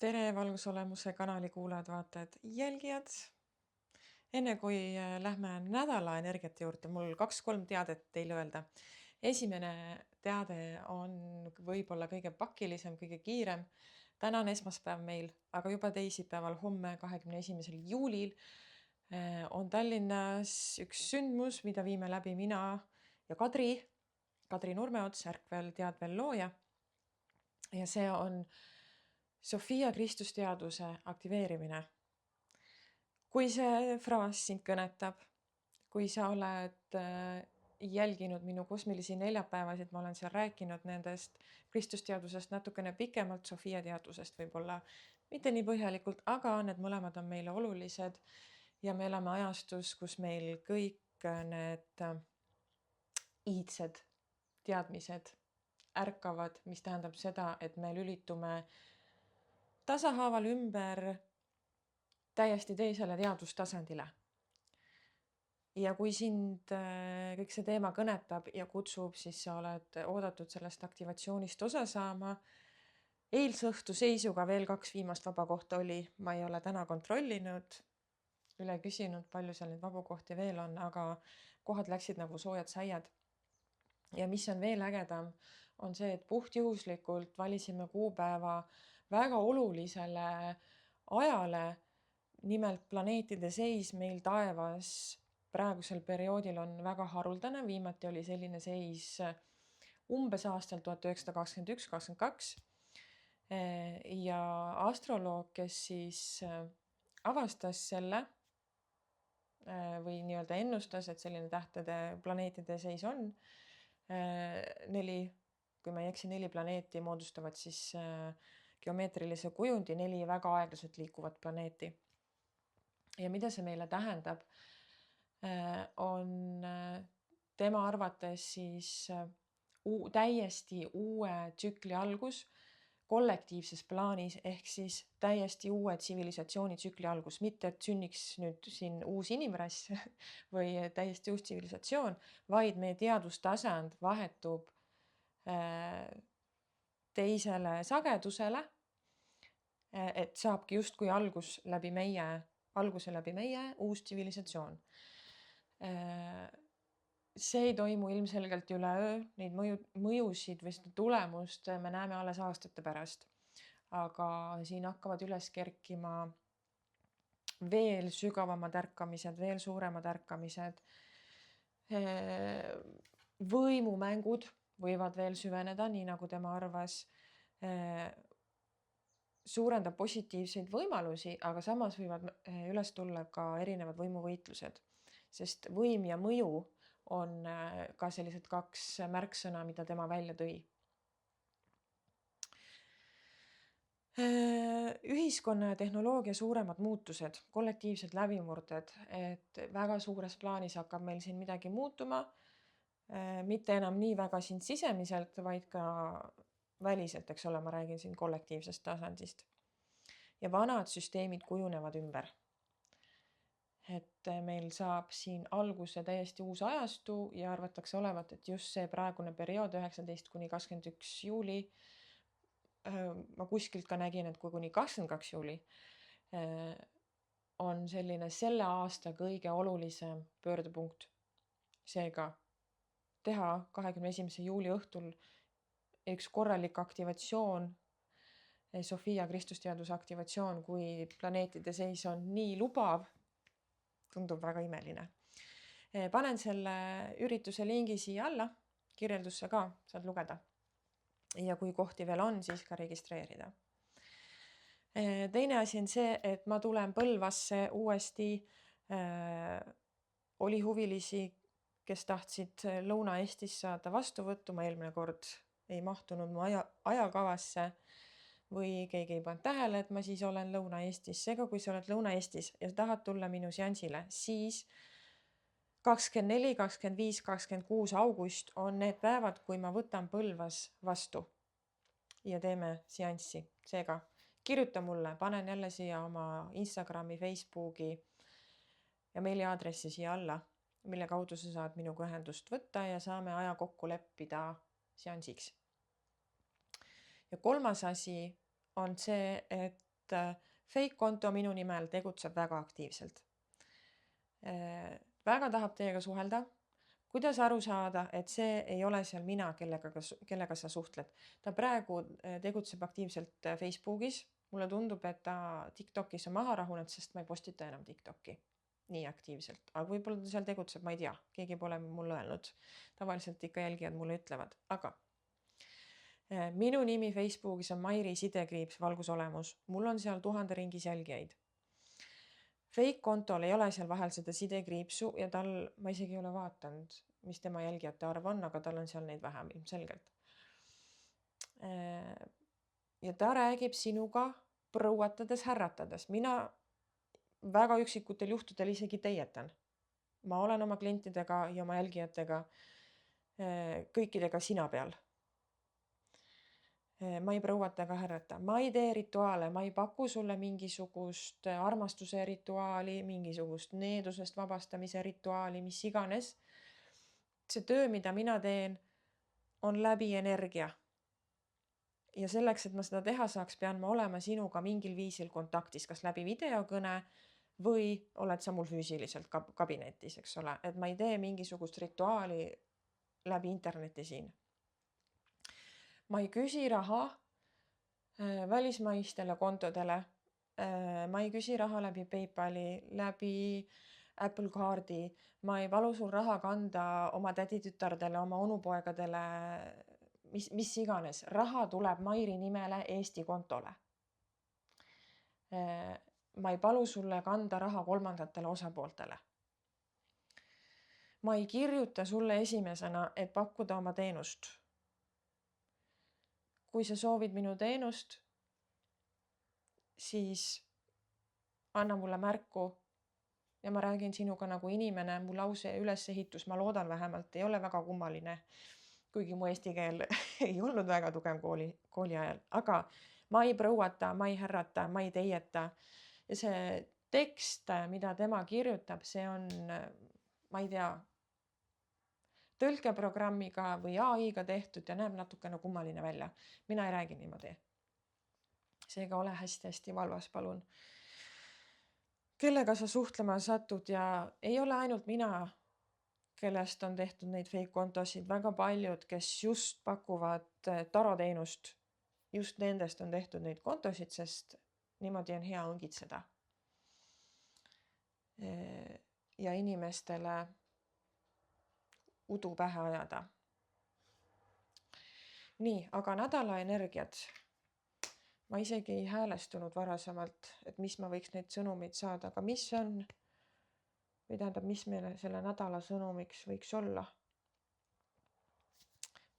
Tere, valgusolemuse kanali kuulajad, vaatajad, jälgijad. Enne kui lähme nädala energiate juurde, mul 2-3 teadet teile öelda. Esimene teade on võib-olla kõige pakilisem, kõige kiirem. Täna on esmaspäev meil, aga juba teisipäeval, homme, 21. juulil on Tallinnas üks sündmus, mida viime läbi mina ja Kadri Nurmeots, ärkvel teadvel looja. Ja see on Sofia Kristusteaduse aktiveerimine. Kui see fraas sind kõnetab, kui sa oled jälginud minu kosmilisi neljapäevasid, ma olen seal rääkinud nendest Kristusteadusest natukene pikemalt, Sofia teadusest võib-olla mitte nii põhjalikult, aga need mõlemad on meile olulised ja me elame ajastus, kus meil kõik need iidsed teadmised ärkavad, mis tähendab seda, et me lülitume tasahaaval ümber täiesti teisele teadustasandile. Ja kui sind kõik see teema kõnetab ja kutsub, siis sa oled oodatud sellest aktivatsioonist osa saama. Eilse õhtu seisuga veel 2 viimast vaba kohta oli. Ma ei ole täna kontrollinud, üle küsinud, palju seal neid vabu kohti veel on, aga kohad läksid nagu soojad saiad. Ja mis on veel ägedam, on see, et puhtjuhuslikult valisime kuupäeva väga olulisele ajale. Nimelt planeetide seis meil taevas praegusel perioodil on väga haruldane. Viimati oli selline seis umbes aastal 1921-22. Ja astroloog, kes siis avastas selle või nii-öelda ennustas, et selline tähtede planeetide seis on. 4, kui ma ei eksi, 4 planeeti moodustavad siis geomeetrilise kujundi, 4 väga aeglaselt liikuvat planeeti. Ja mida see meile tähendab, on tema arvates siis täiesti uue tsükli algus kollektiivses plaanis ehk siis täiesti uue tsivilisatsiooni tsükli algus. Mitte, et sünniks nüüd siin uus inimrass või täiesti uus tsivilisatsioon, vaid meie teadustasand vahetub teisele sagedusele, et saabki justkui alguse läbi meie uus tsivilisatsioon. See ei toimu ilmselgelt üleöö, neid mõjusid või seda tulemust me näeme alles aastate pärast. Aga siin hakkavad üles kerkima veel sügavamad ärkamised, veel suuremad ärkamised. Võimumängud võivad veel süveneda, nii nagu tema arvas. Suurendab positiivseid võimalusi, aga samas võivad üles tulla ka erinevad võimuvõitlused, sest võim ja mõju on ka sellised 2 märksõna, mida tema välja tõi. Ühiskonna ja tehnoloogia suuremad muutused, kollektiivsed läbimurded, et väga suures plaanis hakkab meil siin midagi muutuma, mitte enam nii väga siin sisemiselt, vaid ka väliselt, eks ole, ma räägin siin kollektiivsest tasandist. Ja vanad süsteemid kujunevad ümber. Et meil saab siin alguse täiesti uus ajastu ja arvatakse olevat, et just see praegune periood 19-21 juuli, ma kuskilt ka nägin, et kui kuni 22 juuli on selline selle aasta kõige olulisem pöördepunkt. Seega teha 21. juuli õhtul üks korralik aktivatsioon, Sofia Kristusteaduse aktivatsioon, kui planeetide seis on nii lubav, tundub väga imeline. Panen selle ürituse lingi siia alla, kirjeldusse ka, saad lugeda. Ja kui kohti veel on, siis ka registreerida. Teine asi on see, et ma tulen Põlvasse uuesti. Oli huvilisi, kes tahtsid Lõuna-Eestis saada vastuvõttu. Ma eelmine kord ei mahtunud mu ajakavasse või keegi ei pannud tähele, et ma siis olen Lõuna-Eestis. Seega, kui sa oled Lõuna-Eestis ja tahad tulla minu seansile, siis 24, 25, 26 august on need päevad, kui ma võtan Põlvas vastu ja teeme seanssi. Seega kirjuta mulle, panen jälle siia oma Instagrami, Facebooki ja meiliaadressi siia alla, mille kaudu sa saad minuga ühendust võtta ja saame aja kokku leppida seansiks. Ja kolmas asi on see, et fake konto minu nimel tegutseb väga aktiivselt. Väga tahab teiega suhelda. Kuidas aru saada, et see ei ole seal mina, kellega sa suhtled? Ta praegu tegutseb aktiivselt Facebookis. Mulle tundub, et ta TikTokis on maha rahunenud, sest ma ei postita enam TikToki nii aktiivselt. Aga võib-olla ta seal tegutseb, ma ei tea. Keegi pole mulle öelnud. Tavaliselt ikka jälgijad mulle ütlevad. Aga minu nimi Facebookis on Mairi Sidekriips valgusolemus. Mul on seal 1000 ringis jälgijaid. Fake kontol ei ole seal vahel seda sidekriipsu ja tal, ma isegi ei ole vaatanud, mis tema jälgijate arv on, aga tal on seal neid vähem ilmselgelt. Ja ta räägib sinuga prouatades, härratades. Mina väga üksikutel juhtudel isegi teietan. Ma olen oma klientidega ja oma jälgijatega kõikidega sina peal. Ma ei prouata ega härrata. Ma ei tee rituaale, ma ei paku sulle mingisugust armastuse rituaali, mingisugust needusest vabastamise rituaali, mis iganes. See töö, mida mina teen, on läbi energia. Ja selleks, et ma seda teha saaks, pean ma olema sinuga mingil viisil kontaktis, kas läbi videokõne või oled sa mul füüsiliselt kabinetis, eks ole. Et ma ei tee mingisugust rituaali läbi interneti siin. Ma ei küsi raha välismaistele kontodele. Ma ei küsi raha läbi PayPali, läbi Apple Cardi. Ma ei palu sul raha kanda oma täditütardele, oma onupoegadele, mis iganes. Raha tuleb Mairi nimele Eesti kontole. Ma ei palu sulle kanda raha kolmandatele osapooltele. Ma ei kirjuta sulle esimesena, et pakkuda oma teenust. Kui sa soovid minu teenust, siis anna mulle märku ja ma räägin sinuga nagu inimene. Mu lause ülesehitus, ma loodan vähemalt, ei ole väga kummaline, kuigi mu eesti keel ei olnud väga tugev kooli ajal. Aga ma ei prouata, ma ei härrata, ma ei teieta. Ja see tekst, mida tema kirjutab, see on, ma ei tea, tõlkeprogrammiga või AI-ga tehtud ja näeb natukene kummaline välja. Mina ei räägi niimoodi. Seega ole hästi-hästi valvas, palun. Kellega sa suhtlema satud ja ei ole ainult mina, kellest on tehtud neid fake kontosid. Väga paljud, kes just pakuvad taroteenust, just nendest on tehtud neid kontosid, sest niimoodi on hea õngitseda. Ja inimestele udu pähe ajada. Nii, aga nädala energiat. Ma isegi ei häälestunud varasemalt, et mis ma võiks neid sõnumeid saada, aga mis on, või tähendab, mis meile selle nädala sõnumiks võiks olla?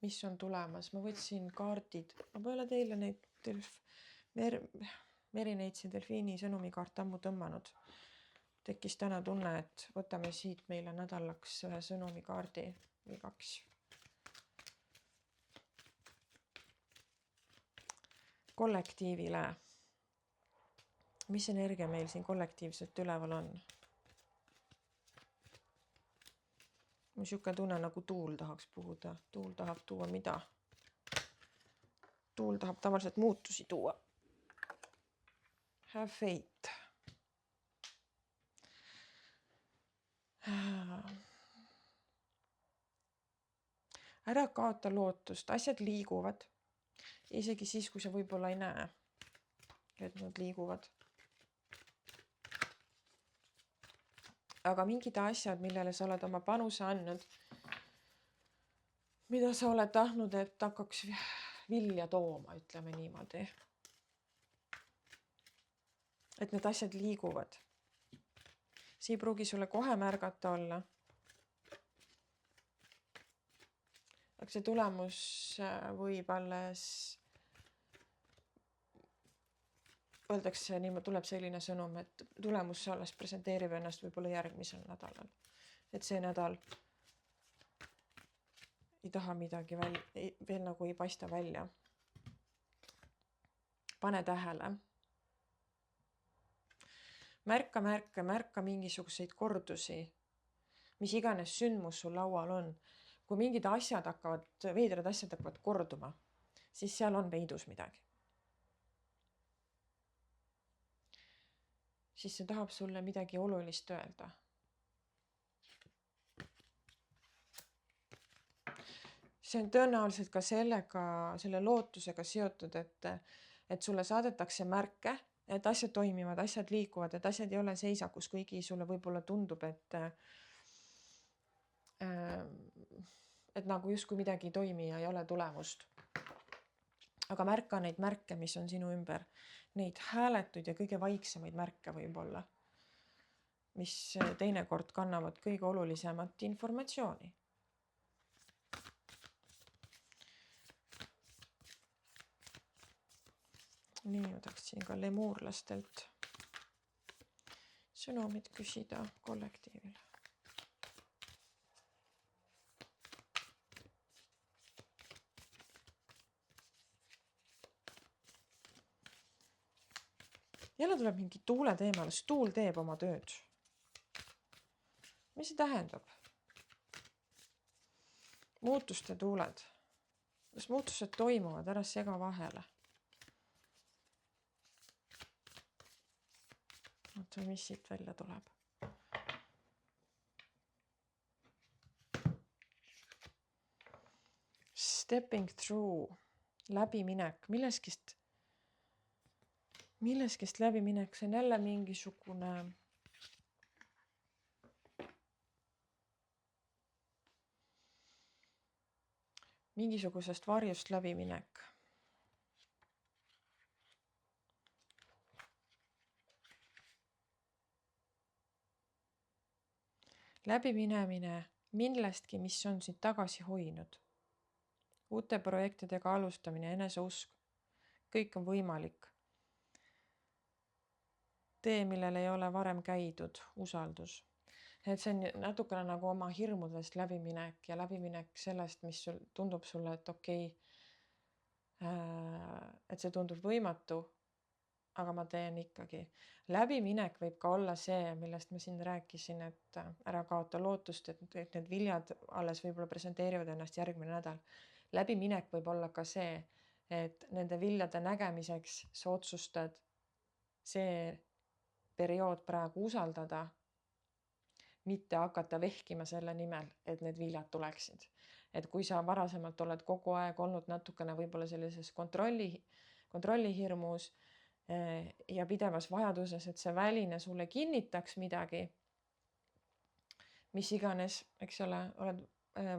Mis on tulemas? Ma võtsin kaardid. Ma pole teile neid Merineitsi delfiini sõnumikaart ammu tõmmanud. Tekkis täna tunne, et võtame siit meile nädalaks ühe sõnumikaardi või 2. Kollektiivile. Mis energia meil siin kollektiivselt üleval on? Mul siuke tunne nagu tuul tahaks puhuda. Tuul tahab tuua mida? Tuul tahab tavaliselt muutusi tuua. Have faith. Ära kaota lootust, asjad liiguvad. Isegi siis, kui sa võib-olla ei näe, et nad liiguvad. Aga mingid asjad, millele sa oled oma panuse andnud, mida sa oled tahtnud, et hakkaks vilja tooma, ütleme niimoodi. Et need asjad liiguvad. See ei pruugi sulle kohe märgata olla. Aga see tulemus võib alles, öeldakse, tuleb selline sõnum, et tulemus alles presenteerib ennast võib-olla järgmisel nädalal. Et see nädal ei taha midagi veel nagu ei paista välja. Pane tähele. Märka mingisuguseid kordusi, mis iganes sündmus sul laual on. Kui mingid veidrad asjad hakkavad korduma, siis seal on peidus midagi. siis see tahab sulle midagi olulist öelda. See on tõenäoliselt ka selle lootusega seotud, et sulle saadetakse märke, et asjad toimivad, asjad liikuvad, et asjad ei ole seisakus, kuigi sulle võib-olla tundub, et nagu justkui midagi ei toimi ja ei ole tulemust. Aga märka neid märke, mis on sinu ümber, neid hääletuid ja kõige vaiksemaid märke võib-olla, mis teinekord kannavad kõige olulisemat informatsiooni. Nii, ma tahaksin ka lemuurlastelt sõnumid küsida kollektiivile. Jälle tuleb mingi tuule teemal, sest tuul teeb oma tööd. Mis see tähendab? Muutuste tuuled. Kas muutused toimuvad, ära sega vahele? Oota, mis siit välja tuleb? Stepping through, läbiminek, milleskist läbiminek, see on jälle mingisugusest varjust läbiminek. Läbiminemine millestki, mis on siit tagasi hoinud. Uute projektidega alustamine, eneseusk, kõik on võimalik. Tee, millel ei ole varem käidud, usaldus. Et see on natukene nagu oma hirmudest läbiminek ja läbiminek sellest, mis tundub sulle, et okei, et see tundub võimatu, aga ma teen ikkagi. Läbiminek võib ka olla see, millest ma siin rääkisin, et ära kaota lootust, et need viljad alles võib-olla presenteerivad ennast järgmine nädal. Läbiminek võib olla ka see, et nende viljade nägemiseks sa otsustad see periood praegu usaldada, mitte hakata vehkima selle nimel, et need viljad tuleksid. Et kui sa varasemalt oled kogu aeg olnud natukene võib-olla sellises kontrollihirmus ja pidevas vajaduses, et see väline sulle kinnitaks midagi, mis iganes, eks ole, oled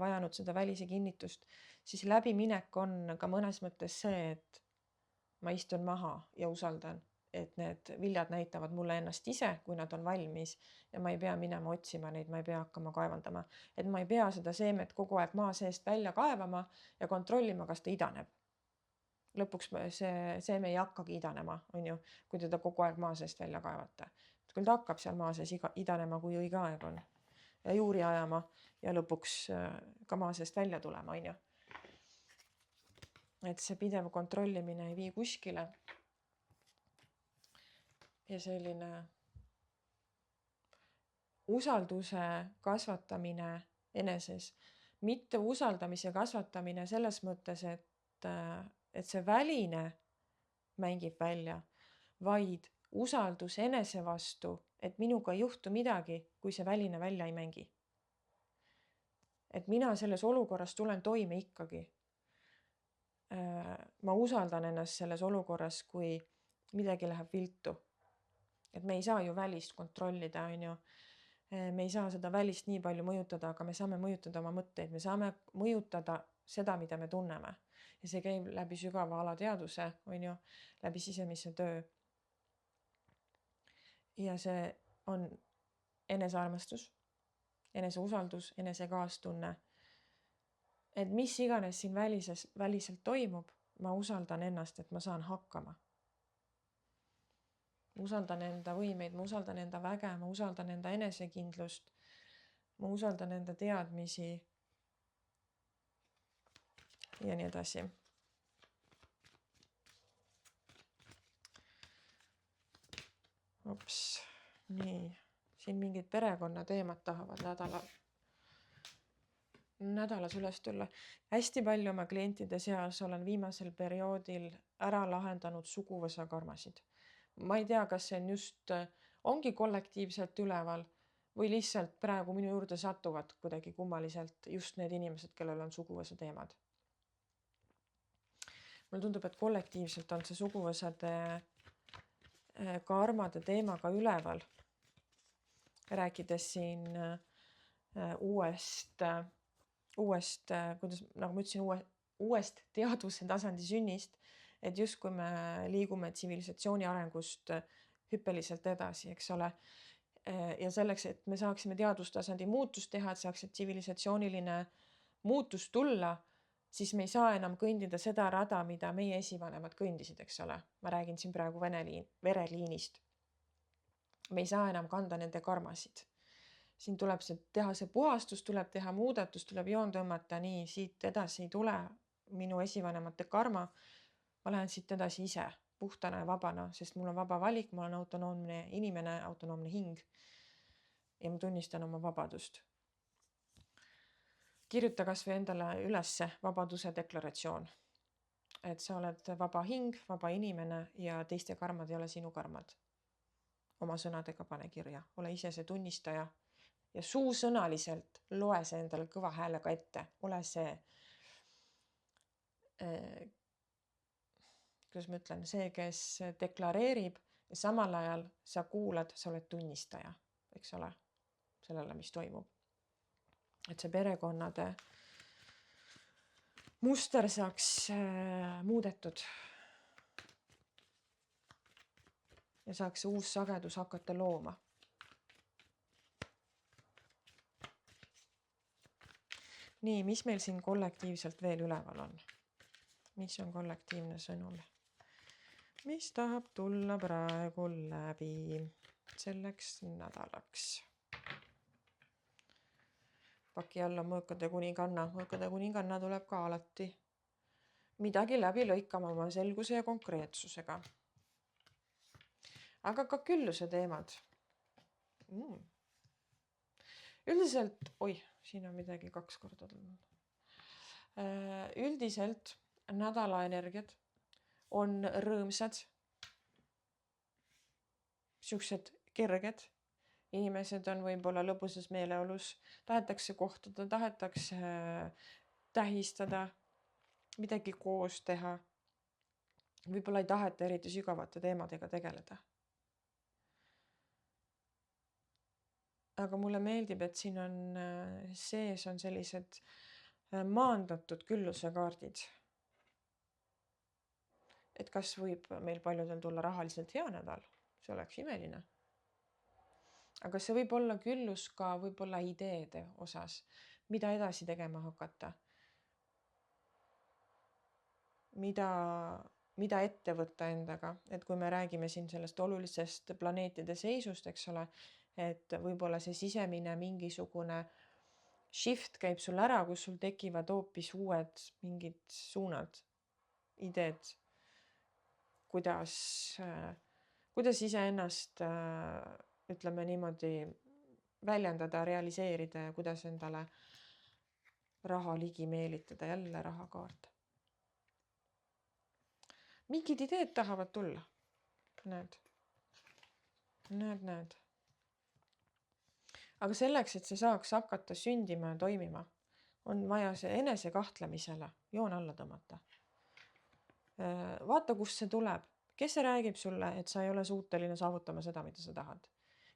vajanud seda välise kinnitust, siis läbiminek on ka mõnes mõttes see, et ma istun maha ja usaldan, et need viljad näitavad mulle ennast ise, kui nad on valmis ja ma ei pea minema otsima neid, ma ei pea hakkama kaevandama. Et ma ei pea seda seemet kogu aeg maa seest välja kaevama ja kontrollima, kas ta idaneb. Lõpuks see seeme ei hakkagi idanema, on ju, kui teda kogu aeg maa seest välja kaevata. Küll ta hakkab seal maa sees idanema, kui õige aeg on. Ja juuri ajama ja lõpuks ka maa seest välja tulema, on ju. Et see pidev kontrollimine ei vii kuskile. Ja selline usalduse kasvatamine eneses, mitte usaldamise kasvatamine selles mõttes, et see väline mängib välja, vaid usaldus enese vastu, et minuga ei juhtu midagi, kui see väline välja ei mängi. Et mina selles olukorras tulen toime ikkagi. Ma usaldan ennast selles olukorras, kui midagi läheb viltu. Et me ei saa ju välist kontrollida, on ju. Me ei saa seda välist nii palju mõjutada, aga me saame mõjutada oma mõtteid. Me saame mõjutada seda, mida me tunneme. Ja see käib läbi sügava alateaduse, on ju, läbi sisemise töö. Ja see on enesearmastus, eneseusaldus, enesekaastunne. Et mis iganes siin väliselt toimub, ma usaldan ennast, et ma saan hakkama. Ma usaldan enda võimeid, ma usaldan enda väge, ma usaldan enda enesekindlust, ma usaldan enda teadmisi ja nii edasi. Ops, nii. Siin mingid perekonnateemad tahavad nädalas üles tulla. Hästi palju oma klientide seas olen viimasel perioodil ära lahendanud suguvõsa karmasid. Ma ei tea, kas see on just ongi kollektiivselt üleval või lihtsalt praegu minu juurde satuvad kuidagi kummaliselt just need inimesed, kellel on suguvõsa teemad. Mulle tundub, et kollektiivselt on see suguvõsade karmade teema ka üleval. Rääkides siin uuest, kuidas, nagu ma ütlesin, uuest teadvuse tasandi sünnist, et just kui me liigume tsivilisatsiooni arengust hüppeliselt edasi, eks ole, ja selleks, et me saaksime teadvustasandi muutust teha, et saaks tsivilisatsiooniline muutus tulla, siis me ei saa enam kõndida seda rada, mida meie esivanemad kõndisid, eks ole. Ma räägin siin praegu vereliinist. Me ei saa enam kanda nende karmasid. Siin tuleb teha see puhastus, tuleb teha muudatus, tuleb joon tõmmata nii, siit edasi ei tule minu esivanemate karma. Ma lähen siit edasi ise puhtana ja vabana, sest mul on vaba valik, ma olen autonoomne inimene, autonoomne hing ja ma tunnistan oma vabadust. Kirjuta kas või endale ülesse vabaduse deklaratsioon, et sa oled vaba hing, vaba inimene ja teiste karmad ei ole sinu karmad. Oma sõnadega pane kirja, ole ise see tunnistaja ja suusõnaliselt loe see endale kõva häälega ette, ole see, kuidas ma ütlen, see, kes deklareerib ja samal ajal sa kuulad, sa oled tunnistaja, eks ole, sellele, mis toimub. Et see perekonnade muster saaks muudetud ja saaks uus sagedus hakata looma. Nii, mis meil siin kollektiivselt veel üleval on? Mis on kollektiivne sõnum? Mis tahab tulla praegu läbi selleks nädalaks? Paki alla mõõkade kuninganna. Mõõkade kuninganna tuleb ka alati midagi läbi lõikama oma selguse ja konkreetsusega. Aga ka külluse teemad. Üldiselt, siin on midagi 2 korda tulnud. Üldiselt nädala energiat on rõõmsad, siuksed kerged. Inimesed on võib-olla lõbusas meeleolus, tahetakse kohtuda, tahetakse tähistada, midagi koos teha. Võib-olla ei taheta eriti sügavate teemadega tegeleda. Aga mulle meeldib, et siin on sees on sellised maandatud külluse kaardid. Et kas võib meil paljudel tulla rahaliselt hea nädal? See oleks imeline. Aga see võib olla küllus ka võib-olla ideede osas, mida edasi tegema hakata. Mida ette võtta endaga, et kui me räägime siin sellest olulisest planeetide seisust, eks ole, et võib-olla see sisemine mingisugune shift käib sul ära, kus sul tekivad hoopis uued mingid suunad, ideed, kuidas iseennast, ütleme niimoodi, väljendada, realiseerida ja kuidas endale raha ligi meelitada, jälle rahakaart. Mingid ideed tahavad tulla. Näed. Aga selleks, et see saaks hakata sündima ja toimima, on vaja see enese kahtlemisele joon alla tõmmata. Vaata, kust see tuleb. Kes see räägib sulle, et sa ei ole suuteline saavutama seda, mida sa tahad?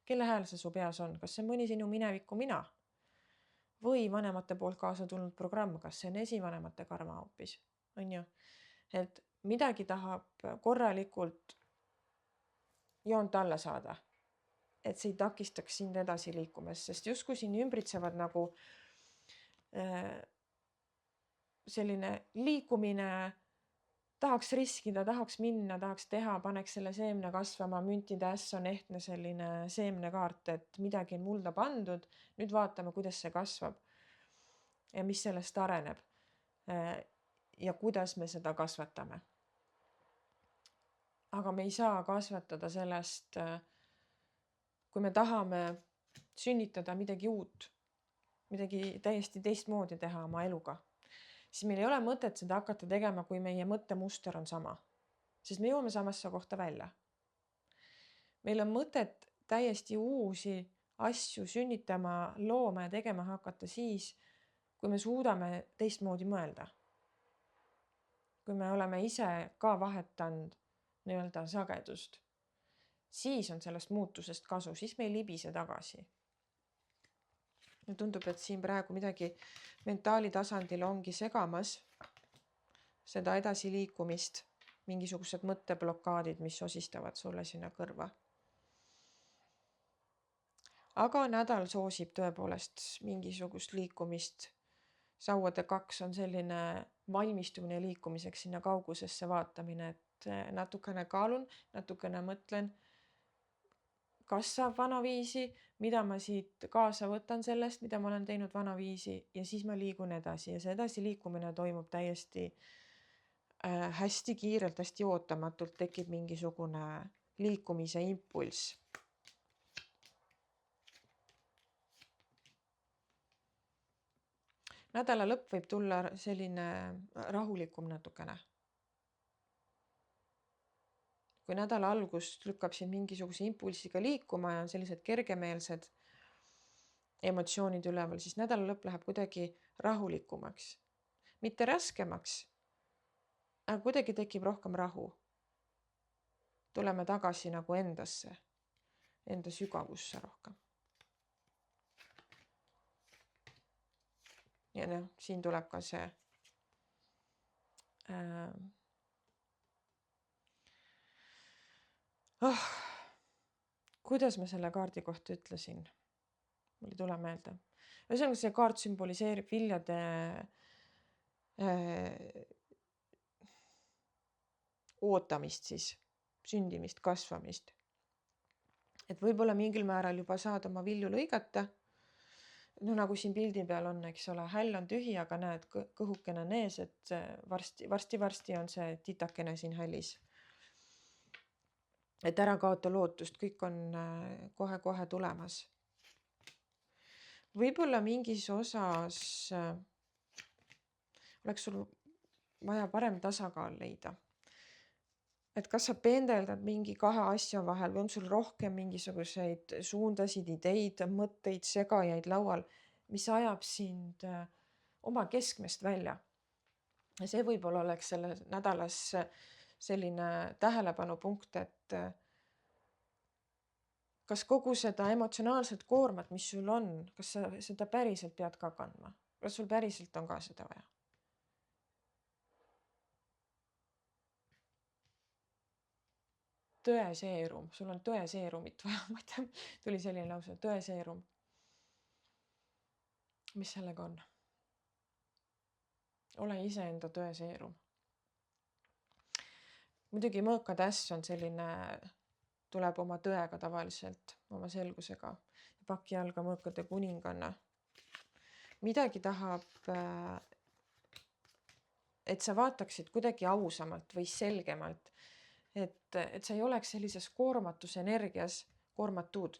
Kelle hääl see su peas on? Kas see on mõni sinu mineviku mina? Või vanemate poolt kaasa tulnud programm? Kas see on esivanemate karma hoopis? On ju? Et midagi tahab korralikult joont alla saada. Et see ei takistaks sind edasi liikumas, sest justkui siin ümbritsevad nagu selline liikumine, tahaks riskida, tahaks minna, tahaks teha, paneks selle seemne kasvama, müntide äss on ehtne selline seemnekaart, et midagi on mulda pandud, nüüd vaatame, kuidas see kasvab ja mis sellest areneb ja kuidas me seda kasvatame. Aga me ei saa kasvatada sellest, kui me tahame sünnitada midagi uut, midagi täiesti teistmoodi teha oma eluga, siis meil ei ole mõtet seda hakata tegema, kui meie mõttemuster on sama, sest me jõuame samasse kohta välja. Meil on mõtet täiesti uusi asju sünnitama, looma ja tegema hakata siis, kui me suudame teistmoodi mõelda. Kui me oleme ise ka vahetanud nii-öelda sagedust, siis on sellest muutusest kasu, siis me ei libise tagasi. Ja tundub, et siin praegu midagi mentaali tasandil ongi segamas seda edasi liikumist, mingisugused mõtteblokaadid, mis osistavad sulle sinna kõrva. Aga nädal soosib tõepoolest mingisugust liikumist. Sauade 2 on selline valmistumine liikumiseks sinna kaugusesse vaatamine, et natukene kaalun, natukene mõtlen, kas saab vanaviisi, mida ma siit kaasa võtan sellest, mida ma olen teinud vanaviisi ja siis ma liigun edasi ja see edasi liikumine toimub täiesti hästi kiirelt, hästi ootamatult tekib mingisugune liikumise impulss. Nädala lõpp võib tulla selline rahulikum natukene. Kui nädala algust lükkab siin mingisuguse impulsiga liikuma ja on sellised kergemeelsed emotsioonid üleval, siis nädala lõpp läheb kuidagi rahulikumaks. Mitte raskemaks, aga kuidagi tekib rohkem rahu. Tuleme tagasi nagu endasse, enda sügavusse rohkem. Ja siin tuleb ka see kuidas ma selle kaardi kohta ütlesin? Mul ei tule meelde. Ühesõnaga see kaart sümboliseerib viljade ootamist siis, sündimist, kasvamist. Et võib-olla mingil määral juba saad oma vilju lõigata. No nagu siin pildi peal on, eks ole, häll on tühi, aga näed kõhukene nees, et varsti on see titakene siin hällis. Et ära kaota lootust, kõik on kohe-kohe tulemas. Võib-olla mingis osas oleks sul vaja parem tasakaal leida. Et kas sa pendeldad mingi kahe asja vahel või on sul rohkem mingisuguseid suundasid, ideid, mõtteid, segajaid laual, mis ajab sind oma keskmest välja. Ja see võib-olla oleks selle nädalas selline tähelepanupunkt, et kas kogu seda emotsionaalset koormat, mis sul on, kas sa seda päriselt pead ka kandma? Kas sul päriselt on ka seda vaja? Tõeseerum, sul on tõeseerumit vaja, ma ei tea, tuli selline lause, tõeseerum. Mis sellega on? Ole iseenda tõeseerum. Muidugi mõõkatäss on selline, tuleb oma tõega tavaliselt, oma selgusega. Paki all ka mõõkade kuninganna. Midagi tahab, et sa vaataksid kuidagi ausamalt või selgemalt. Et sa ei oleks sellises koormatud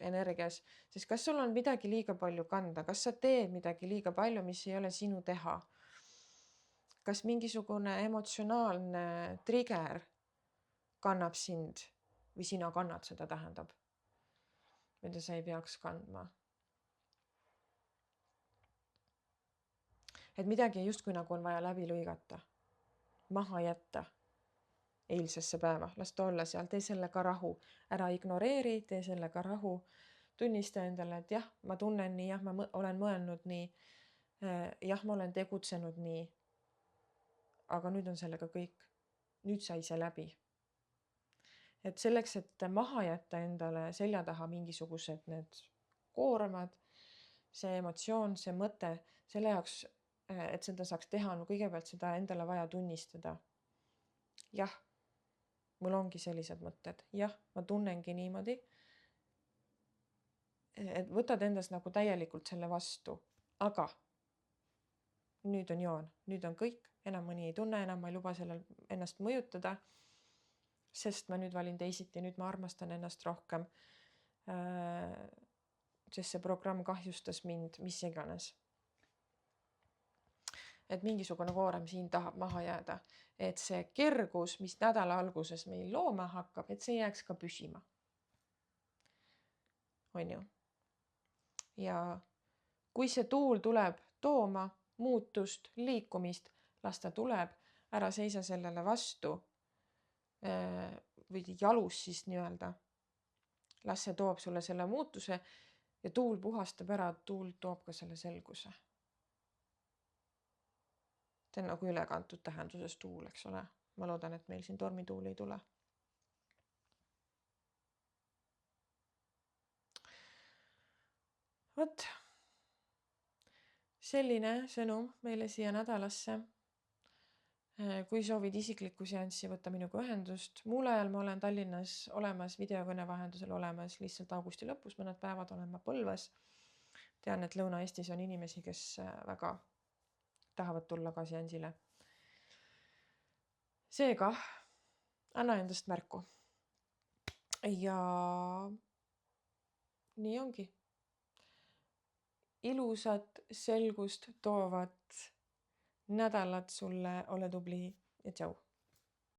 energias, sest kas sul on midagi liiga palju kanda, kas sa teed midagi liiga palju, mis ei ole sinu teha? Kas mingisugune emotsionaalne trigger kannab sind või sina kannad seda, tähendab, mida sa ei peaks kandma? Et midagi justkui nagu on vaja läbi lõigata, maha jätta. Eilsesse päeva, las ta olla seal, tee sellega rahu, ära ignoreeri, tee sellega rahu, tunnista endale, et jah, ma tunnen nii, jah, ma olen mõelnud nii, jah, ma olen tegutsenud nii, aga nüüd on sellega kõik, nüüd sai see läbi. Et selleks, et maha jätta endale selja taha mingisugused need koormad, see emotsioon, see mõte, selle jaoks, et seda saaks teha, on kõigepealt seda endale vaja tunnistada. Jah, mul ongi sellised mõtted. Jah, ma tunnengi niimoodi. Et võtad endas nagu täielikult selle vastu. Aga nüüd on joon, nüüd on kõik. Enam mõni ei tunne, enam ma ei luba sellel ennast mõjutada. Sest ma nüüd valin teisiti, nüüd ma armastan ennast rohkem. Sest see programm kahjustas mind, mis iganes. Et mingisugune koorem siin tahab maha jääda. Et see kergus, mis nädala alguses meil looma hakkab, et see jääks ka püsima. on ju. Ja kui see tuul tuleb tooma muutust, liikumist, las ta tuleb, ära seisa sellele vastu või jalus siis nii-öelda. Las see toob sulle selle muutuse ja tuul puhastab ära, tuul toob ka selle selguse. See on nagu ülekantud tähenduses tuul, eks ole. Ma loodan, et meil siin tormituul ei tule. Vot, selline sõnum meile siia nädalasse. Kui soovid isiklikku seanssi, võtta minuga ühendust. Muul ajal ma olen Tallinnas olemas, videokõne vahendusel olemas, lihtsalt augusti lõpus mõned päevad olen ma Põlvas. Tean, et Lõuna-Eestis on inimesi, kes väga tahavad tulla ka seansile. Seega, anna endast märku. Ja nii ongi. Ilusat selgust toovat nädalat sulle, ole tubli ja tšau.